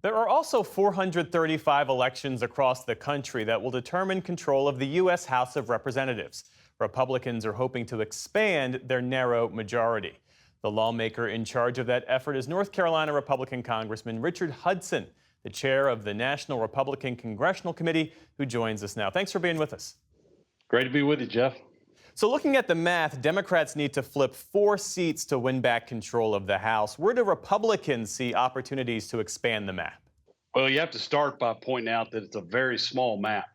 There are also 435 elections across the country that will determine control of the U.S. House of Representatives. Republicans are hoping to expand their narrow majority. The lawmaker in charge of that effort is North Carolina Republican Congressman Richard Hudson, the chair of the National Republican Congressional Committee, who joins us now. Thanks for being with us. Great to be with you, Jeff. So looking at the math, Democrats need to flip 4 seats to win back control of the House. Where do Republicans see opportunities to expand the map? Well, you have to start by pointing out that it's a very small map.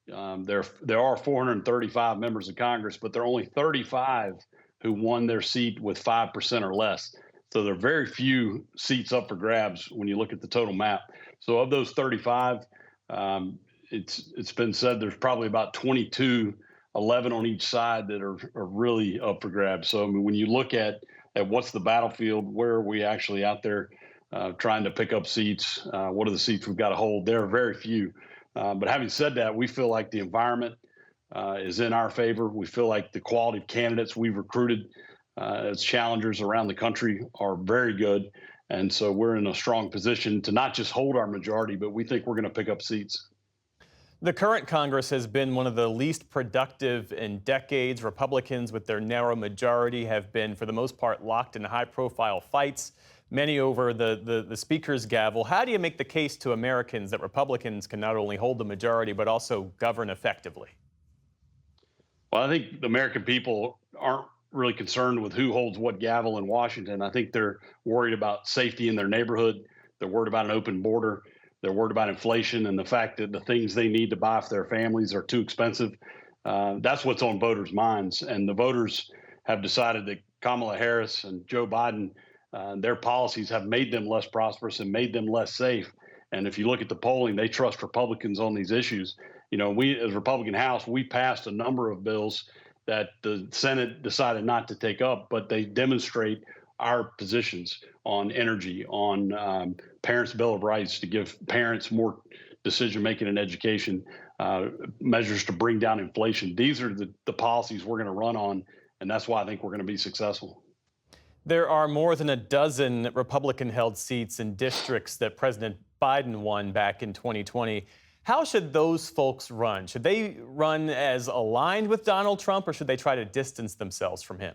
There are 435 members of Congress, but there are only 35 who won their seat with 5% or less. So there are very few seats up for grabs when you look at the total map. So of those 35, it's been said there's probably about 22, 11 on each side that are really up for grabs. So I mean, when you look at what's the battlefield, where are we actually out there trying to pick up seats? What are the seats we've got to hold? There are very few. But having said that, we feel like the environment is in our favor. We feel like the quality of candidates we've recruited as challengers around the country are very good. And so we're in a strong position to not just hold our majority, but we think we're going to pick up seats. The current Congress has been one of the least productive in decades. Republicans, with their narrow majority, have been, for the most part, locked in high-profile fights, many over the Speaker's gavel. How do you make the case to Americans that Republicans can not only hold the majority, but also govern effectively? Well, I think the American people aren't really concerned with who holds what gavel in Washington. I think they're worried about safety in their neighborhood. They're worried about an open border. They're worried about inflation and the fact that the things they need to buy for their families are too expensive. That's what's on voters' minds. And the voters have decided that Kamala Harris and Joe Biden, their policies have made them less prosperous and made them less safe. And if you look at the polling, they trust Republicans on these issues. You know, we as Republican House, we passed a number of bills that the Senate decided not to take up, but they demonstrate our positions on energy, on Parents' Bill of Rights to give parents more decision-making in education, measures to bring down inflation. These are the policies we're going to run on, and that's why I think we're going to be successful. There are more than a dozen Republican-held seats in districts that President Biden won back in 2020. How should those folks run? Should they run as aligned with Donald Trump, or should they try to distance themselves from him?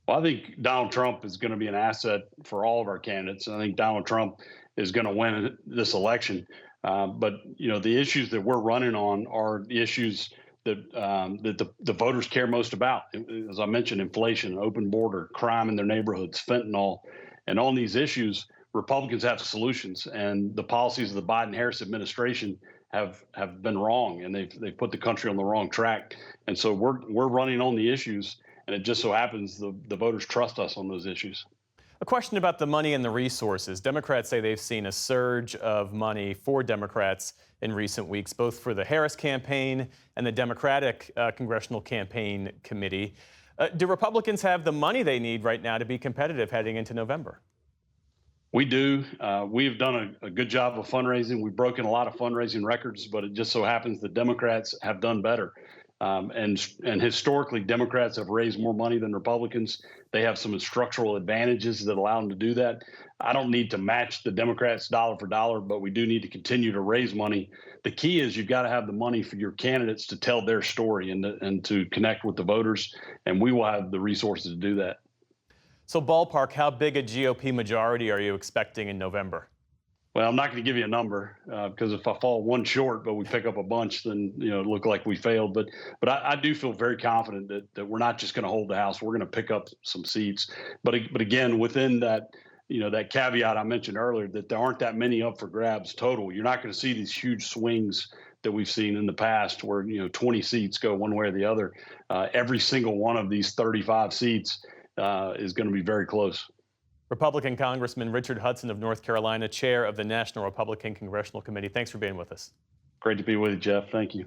Well, I think Donald Trump is going to be an asset for all of our candidates. I think Donald Trump is going to win this election. But, you know, the issues that we're running on are the issues that the voters care most about. As I mentioned, inflation, open border, crime in their neighborhoods, fentanyl. And on these issues, Republicans have solutions. And the policies of the Biden-Harris administration have been wrong, and they've put the country on the wrong track. And so we're running on the issues. And it just so happens the voters trust us on those issues. A question about the money and the resources. Democrats say they've seen a surge of money for Democrats in recent weeks, both for the Harris campaign and the Democratic Congressional Campaign Committee. Do Republicans have the money they need right now to be competitive heading into November? We do. We've done a good job of fundraising. We've broken a lot of fundraising records, but it just so happens the Democrats have done better. And historically, Democrats have raised more money than Republicans. They have some structural advantages that allow them to do that. I don't need to match the Democrats dollar for dollar, but we do need to continue to raise money. The key is you've got to have the money for your candidates to tell their story and to connect with the voters, and we will have the resources to do that. So ballpark, how big a GOP majority are you expecting in November? Well, I'm not going to give you a number because if I fall one short, but we pick up a bunch, then it look like we failed. But I do feel very confident that we're not just going to hold the House. We're going to pick up some seats. But again, within that, that caveat I mentioned earlier, that there aren't that many up for grabs total. You're not going to see these huge swings that we've seen in the past, where 20 seats go one way or the other. Every single one of these 35 seats is going to be very close. Republican Congressman Richard Hudson of North Carolina, chair of the National Republican Congressional Committee. Thanks for being with us. Great to be with you, Jeff. Thank you.